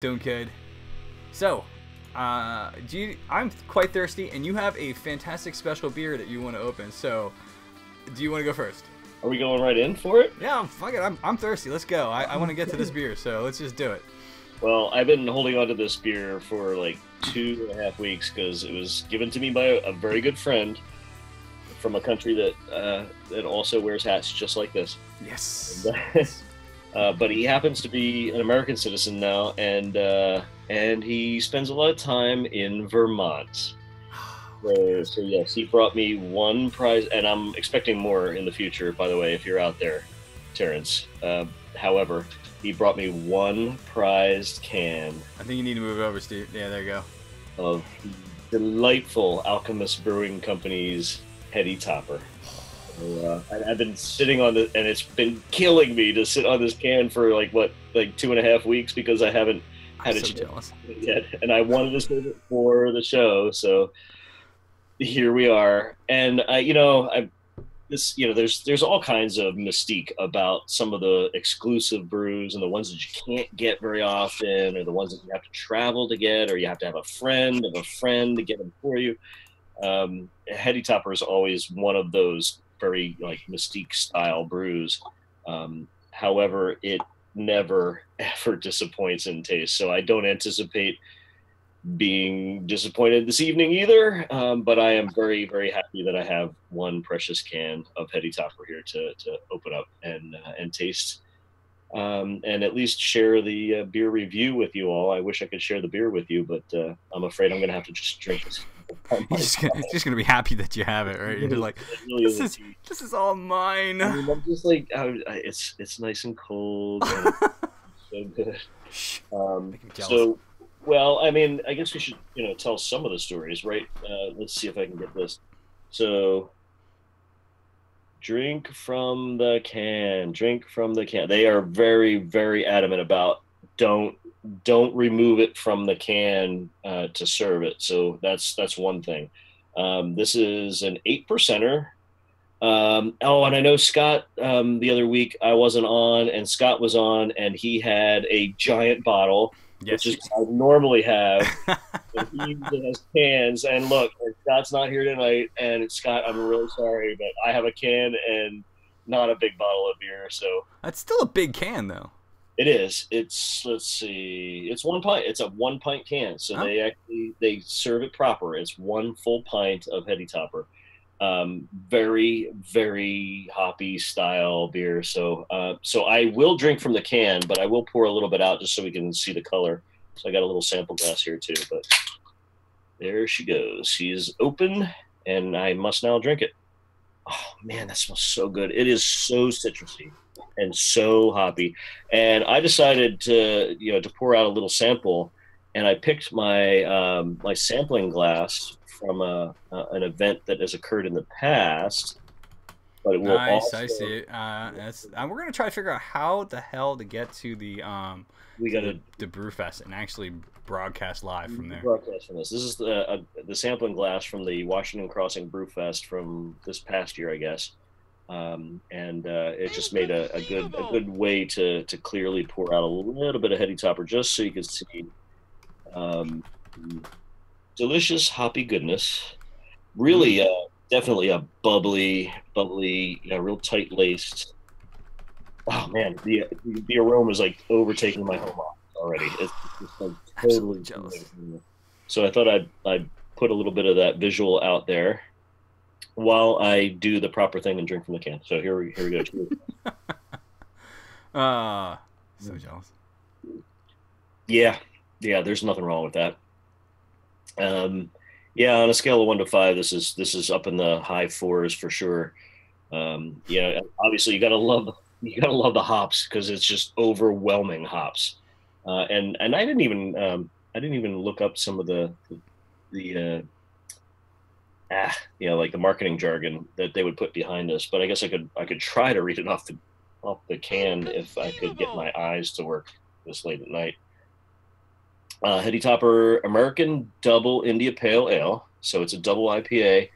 Doing good. So, I'm quite thirsty, and you have a fantastic special beer that you want to open. So, do you want to go first? Are we going right in for it? Yeah, fuck it. I'm thirsty. Let's go. I want to get to this beer, so let's just do it. Well, I've been holding on to this beer for like 2.5 weeks because it was given to me by a very good friend from a country that also wears hats just like this. Yes. But he happens to be an American citizen now, and he spends a lot of time in Vermont. So yes, he brought me one prize, and I'm expecting more in the future. By the way, if you're out there, Terrence. However, he brought me one prized can. I think you need to move over, Steve. Yeah, there you go. Of delightful Alchemist Brewing Company's Heady Topper. So, I've been sitting on it, and it's been killing me to sit on this can for like 2.5 weeks because I haven't had a chance yet, and I wanted to save it for the show. So here we are, and there's all kinds of mystique about some of the exclusive brews and the ones that you can't get very often, or the ones that you have to travel to get, or you have to have a friend of a friend to get them for you. Heady Topper is always one of those very mystique style brews. However, it never ever disappoints in taste, so I don't anticipate being disappointed this evening either. But I am very, very happy that I have one precious can of Heady Topper here to open up and taste, and at least share the beer review with you all. I wish I could share the beer with you, but I'm afraid I'm going to have to just drink it. You're just gonna be happy that you have it, right? You're just like, this is all mine. I mean, I'm just like, it's nice and cold. And so good. So, well, I mean, I guess we should, tell some of the stories, right? Let's see if I can get this. So, drink from the can. Drink from the can. They are very, very adamant about don't remove it from the can to serve it. So that's one thing. This is an 8%er. And I know Scott, the other week I wasn't on, and Scott was on, and he had a giant bottle, yes, which is what I normally have. And he has cans, and look, Scott's not here tonight, and Scott, I'm really sorry, but I have a can and not a big bottle of beer. So that's still a big can, though. It is. Let's see. It's 1 pint. It's a 1 pint can. So they serve it proper. It's 1 full pint of Heady Topper. Very, very hoppy style beer. So I will drink from the can, but I will pour a little bit out just so we can see the color. So I got a little sample glass here too, but there she goes. She's open, and I must now drink it. Oh man, that smells so good. It is so citrusy and so hoppy. And I decided to pour out a little sample, and I picked my my sampling glass from an event that has occurred in the past. But it will nice, I see it. We're gonna try to figure out how the hell to get to the the Brewfest and actually broadcast live from there. Broadcast from this. This is the sampling glass from the Washington Crossing Brewfest from this past year, I guess. It just made a good way to clearly pour out a little bit of Heady Topper just so you can see delicious hoppy goodness. Really, definitely a bubbly, real tight laced. Oh man, the aroma is like overtaking my home office already. It's just like totally jealous. So I thought I'd put a little bit of that visual out there while I do the proper thing and drink from the can. So here we go. So jealous. Yeah, there's nothing wrong with that. On a scale of 1 to 5, this is up in the high 4s for sure. Obviously you gotta love the hops because it's just overwhelming hops. And I didn't even look up some of the like the marketing jargon that they would put behind this, but I guess I could try to read it off the can if I could get my eyes to work this late at night. Heady Topper American Double India Pale Ale, so it's a double IPA.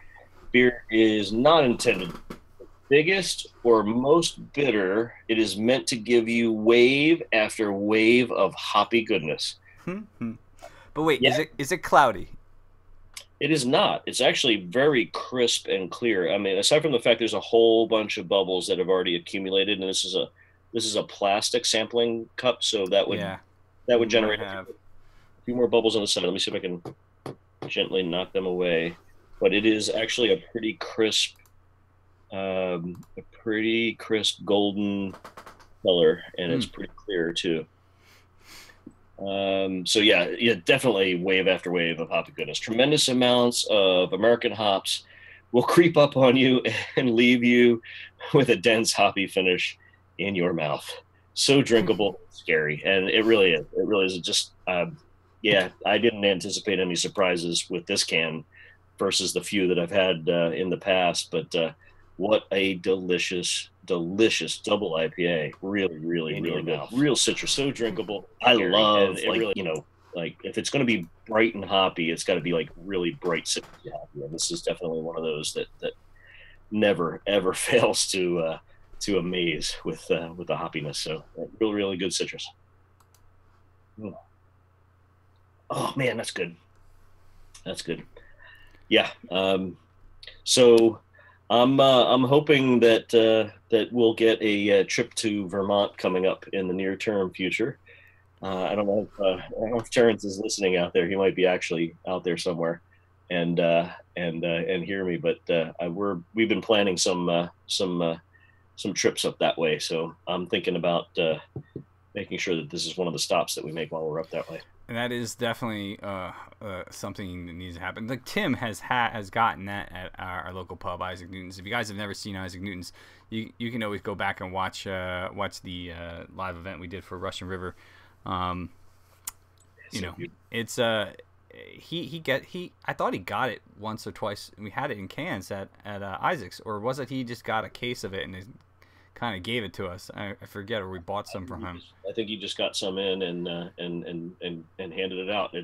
Beer is not intended the biggest or most bitter. It is meant to give you wave after wave of hoppy goodness. But wait, Yeah, is it cloudy? it is not. It's actually very crisp and clear. I mean, aside from the fact there's a whole bunch of bubbles that have already accumulated, and this is a plastic sampling cup, so that would Yeah, that would might generate have. a few more bubbles on the side. Let me see if I can gently knock them away. But it is actually a pretty crisp golden color, and it's Mm. pretty clear too. So yeah, yeah, definitely wave after wave of hoppy goodness. Tremendous amounts of American hops will creep up on you and leave you with a dense hoppy finish in your mouth. So drinkable, scary, and it really is. It really is just. Yeah, I didn't anticipate any surprises with this can versus the few that I've had in the past, but what a delicious, delicious double IPA. Really, really, In really your good. mouth. Real citrus, so drinkable. I love, like, really, like if it's going to be bright and hoppy, it's got to be like really bright citrusy hoppy. And this is definitely one of those that never ever fails to amaze with the hoppiness. So really, really good citrus. Mm. Oh man, that's good. That's good. Yeah. So I'm hoping that we'll get a trip to Vermont coming up in the near term future. I don't know if Terrence is listening out there. He might be actually out there somewhere, and hear me. But we've been planning some trips up that way. So I'm thinking about making sure that this is one of the stops that we make while we're up that way. And that is definitely something that needs to happen. Like Tim has gotten that at our local pub, Isaac Newton's. If you guys have never seen Isaac Newton's, you can always go back and watch the live event we did for Russian River. Um, it's I thought he got it once or twice. We had it in cans at Isaac's, or was it he just got a case of it and kind of gave it to us? I forget, or we bought some from him. I think he just got some in and handed it out. Yeah,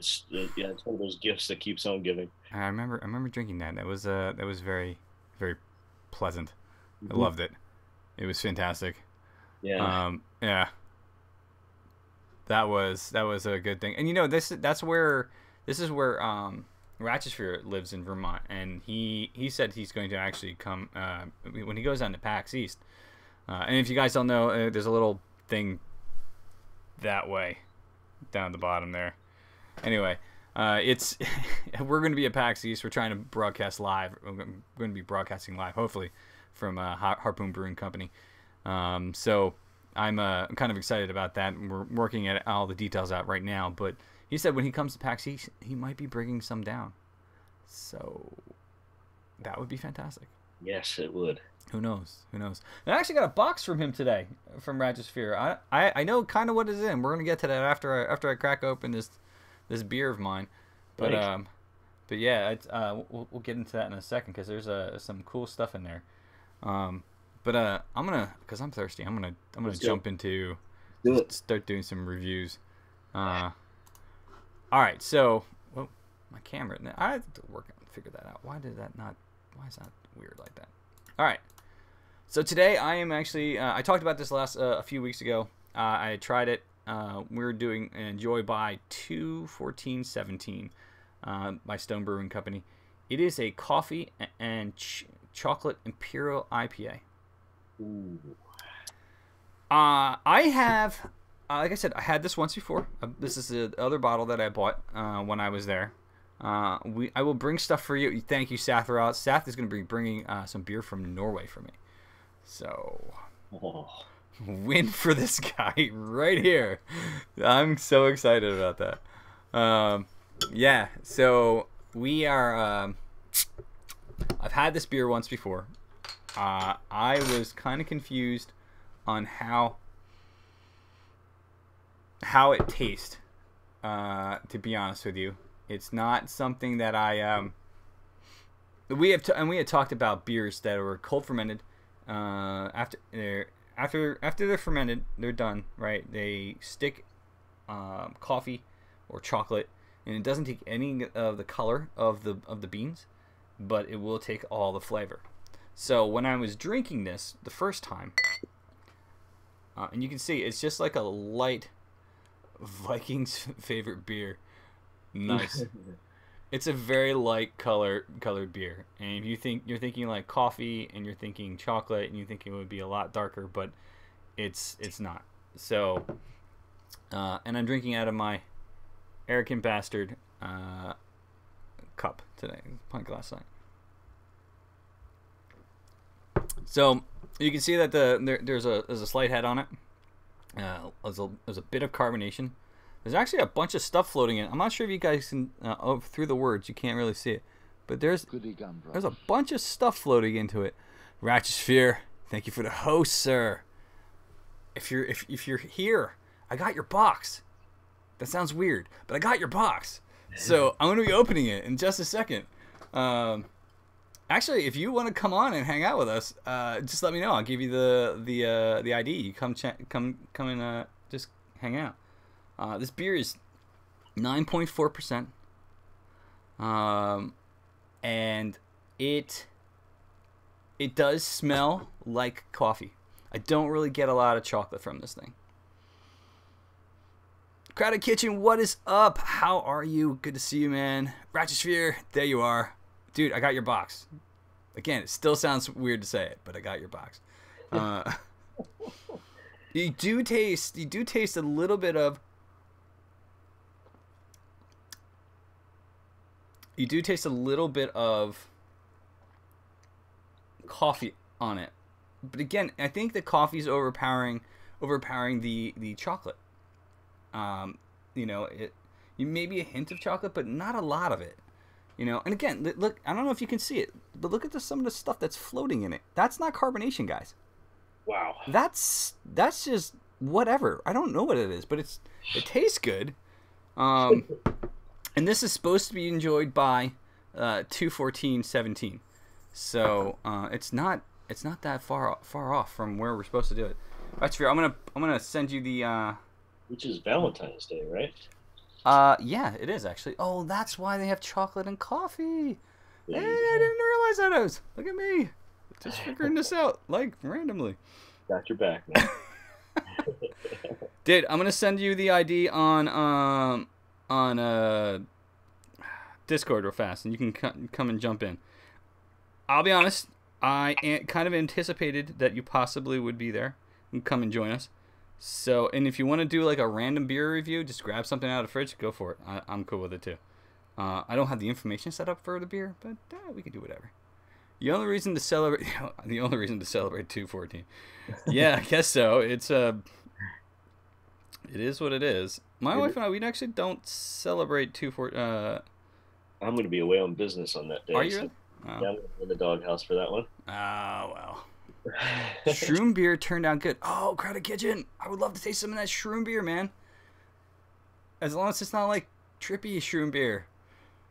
it's one of those gifts that keeps on giving. I remember drinking that. That was very, very pleasant. I Mm-hmm. loved it. It was fantastic. Yeah. Yeah. That was a good thing. And this is where Ratchesfear lives in Vermont, and he said he's going to actually come when he goes down to PAX East. And if you guys don't know, there's a little thing that way down at the bottom there. Anyway, it's we're going to be at PAX East. We're trying to broadcast live. We're going to be broadcasting live, hopefully, from Harpoon Brewing Company. So I'm kind of excited about that. We're working at all the details out right now. But he said when he comes to PAX East, he might be bringing some down. So that would be fantastic. Yes, it would. Who knows? Who knows? I actually got a box from him today, from Ratchesfear. I know kind of what is in. We're gonna get to that after I crack open this beer of mine. But Nice. but yeah, we'll get into that in a second because there's some cool stuff in there. But I'm gonna, because I'm thirsty. I'm gonna Let's jump go. into Do it. start doing some reviews. All right, so my camera. I have to figure that out. Why is that weird like that? All right. So today I am actually, I talked about this a few weeks ago. I tried it. We're doing Enjoy by 2/14/17 by Stone Brewing Company. It is a coffee and chocolate imperial IPA. Ooh. I have, like I said, I had this once before. This is the other bottle that I bought when I was there. I will bring stuff for you. Thank you, Seth. Seth is going to be bringing some beer from Norway for me. So, win for this guy right here. I'm so excited about that. Yeah, so we are. I've had this beer once before. I was kind of confused on how it tastes. To be honest with you, it's not something that I. We had talked about beers that were cold fermented. After they're fermented, they're done, right? They stick coffee or chocolate, and it doesn't take any of the color of the beans, but it will take all the flavor. So when I was drinking this the first time, and you can see it's just like a light Viking's favorite beer. Nice. It's a very light colored beer, and if you're thinking like coffee, and you're thinking chocolate, and you think it would be a lot darker, but it's not. So, and I'm drinking out of my arrogant bastard cup today, pint glass thing. So you can see that there's a slight head on it. There's a bit of carbonation. There's actually a bunch of stuff floating in. I'm not sure if you guys can through the words you can't really see it, but there's a bunch of stuff floating into it. Ratchet Sphere, thank you for the host, sir. If you're here, I got your box. That sounds weird, but I got your box. So I'm going to be opening it in just a second. Actually, if you want to come on and hang out with us, just let me know. I'll give you the ID. You come and just hang out. This beer is 9.4%, and it does smell like coffee. I don't really get a lot of chocolate from this thing. Crowded Kitchen, what is up? How are you? Good to see you, man. Ratchet Sphere, there you are. Dude, I got your box. Again, it still sounds weird to say it, but I got your box. You do taste a little bit of coffee on it. But again, I think the coffee's overpowering the chocolate. You maybe a hint of chocolate, but not a lot of it. And again, look, I don't know if you can see it, but look at some of the stuff that's floating in it. That's not carbonation, guys. Wow. That's just whatever. I don't know what it is, but it tastes good. And this is supposed to be enjoyed by 214-17. So it's not that far off from where we're supposed to do it. That's fair. I'm gonna send you the. Which is Valentine's Day, right? Yeah, it is actually. Oh, that's why they have chocolate and coffee. Hey, I didn't realize that. Look at me, just figuring this out like randomly. Got your back, man. Dude, I'm gonna send you the ID on Discord real fast, and you can come and jump in. I'll be honest, I kind of anticipated that you possibly would be there and come and join us. So, and if you want to do like a random beer review, just grab something out of the fridge, go for it. I'm cool with it too. I don't have the information set up for the beer, but we can do whatever. The only reason to celebrate 214. Yeah, I guess so. It is what it is. My wife and I, we actually don't celebrate 214. I'm going to be away on business on that day. Are you? So, yeah, I'm in the doghouse for that one. Oh, well. Shroom beer turned out good. Oh, Crowded Kitchen. I would love to taste some of that shroom beer, man. As long as it's not like trippy shroom beer.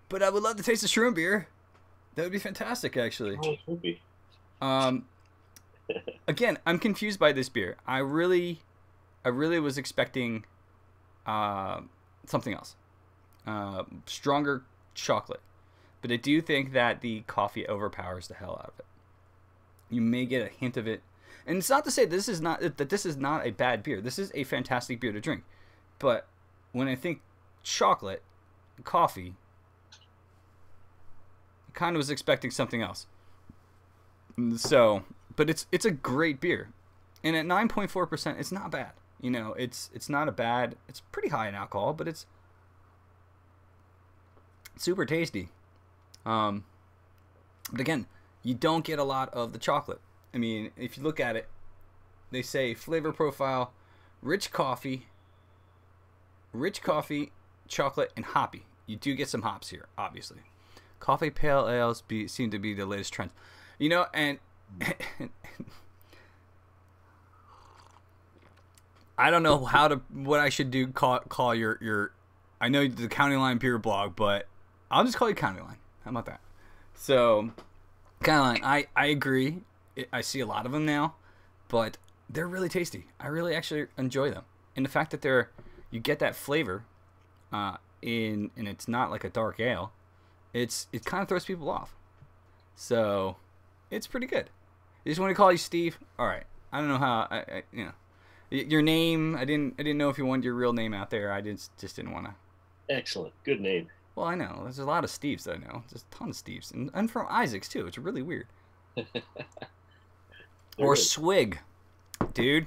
But I would love to taste the shroom beer. That would be fantastic, actually. Oh, it would be. Again, I'm confused by this beer. I really was expecting something else. Stronger chocolate. But I do think that the coffee overpowers the hell out of it. You may get a hint of it. And it's not to say this is not a bad beer. This is a fantastic beer to drink. But when I think chocolate, coffee, I kind of was expecting something else. So, but it's a great beer. And at 9.4%, it's not bad. It's not a bad, it's pretty high in alcohol, but it's super tasty. But again, you don't get a lot of the chocolate. I mean, if you look at it, they say flavor profile, rich coffee, chocolate, and hoppy. You do get some hops here, obviously. Coffee pale ales seem to be the latest trend. And I don't know what I should do. Call your. I know the County Line Beer blog, but I'll just call you County Line. How about that? So, County Line, I agree. I see a lot of them now, but they're really tasty. I really actually enjoy them, and the fact that you get that flavor, and it's not like a dark ale. It kind of throws people off. So, it's pretty good. I just want to call you Steve. All right. I don't know how Your name, I didn't know if you wanted your real name out there. I just didn't want to. Excellent. Good name. Well, I know. There's a lot of Steves that I know. There's a ton of Steves. And from Isaacs, too. It's really weird. Or good. Swig. Dude,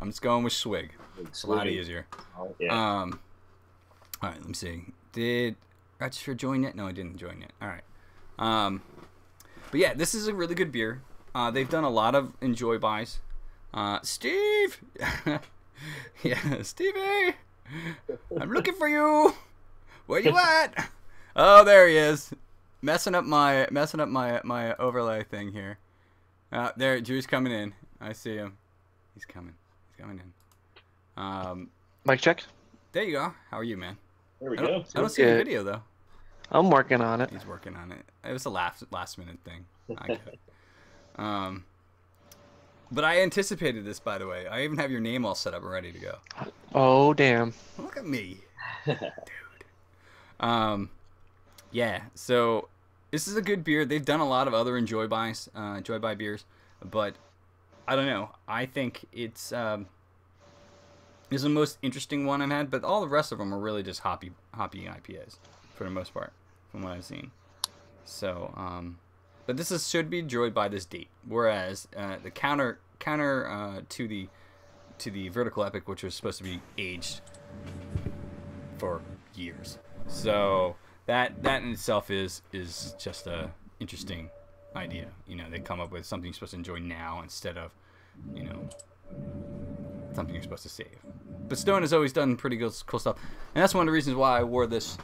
I'm just going with Swig. It's a lot easier. Oh, yeah. All right, let me see. Did Register join yet? No, I didn't join yet. All right. But yeah, this is a really good beer. They've done a lot of Enjoy buys. Steve! Yeah, Stevie! I'm looking for you! Where you at? Oh, there he is. Messing up my overlay thing here. There, Drew's coming in. I see him. He's coming. He's coming in. Mic check. There you go. How are you, man? There we go. I don't see the video though. I'm working on it. He's working on it. It was a last minute thing. I get it. But I anticipated this, by the way. I even have your name all set up and ready to go. Oh, damn. Look at me, dude. Yeah. So this is a good beer. They've done a lot of other Enjoy buys, Enjoy buy beers, but I don't know. I think it's the most interesting one I've had, but all the rest of them are really just hoppy IPAs for the most part, from what I've seen. So, but this should be enjoyed by this date. Whereas the counter to the Vertical Epic, which was supposed to be aged for years. So that in itself is just a interesting idea. You know, they come up with something you're supposed to enjoy now instead of, you know, something you're supposed to save. But Stone has always done pretty good, cool stuff, and that's one of the reasons why I wore this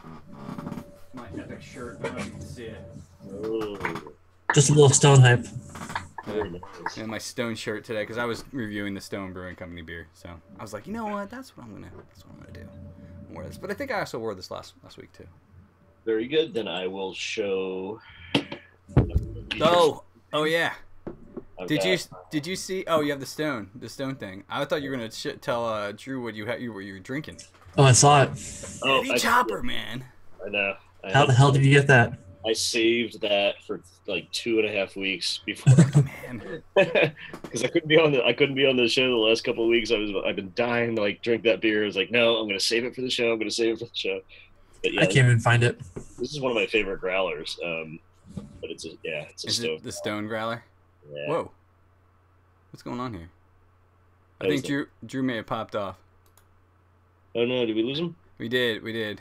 my Epic shirt. I don't know if you can see it. Oh, Just a little Stone hype. very nice. And my Stone shirt today because I was reviewing the Stone Brewing Company beer. So I was like, you know what? That's what I'm gonna do. Wear this. But I think I also wore this last week too. Very good. Then I will show. Oh yeah. I've Did got- you see? Oh, you have the Stone thing. I thought you were gonna tell Drew what you were drinking. Oh, I saw it. Oh, Eddie Chopper, man. I know. How the hell did you get that? I saved that for like 2.5 weeks before, Man. because I couldn't be on the show the last couple of weeks. I've been dying to like drink that beer. I was like, no, I'm gonna save it for the show. But yeah, I can't even find it. this is one of my favorite growlers. But it's a Is stone. it the Stone Growler? Yeah. Whoa. What's going on here? I That think was Drew may have popped off. Oh no, did we lose him? We did.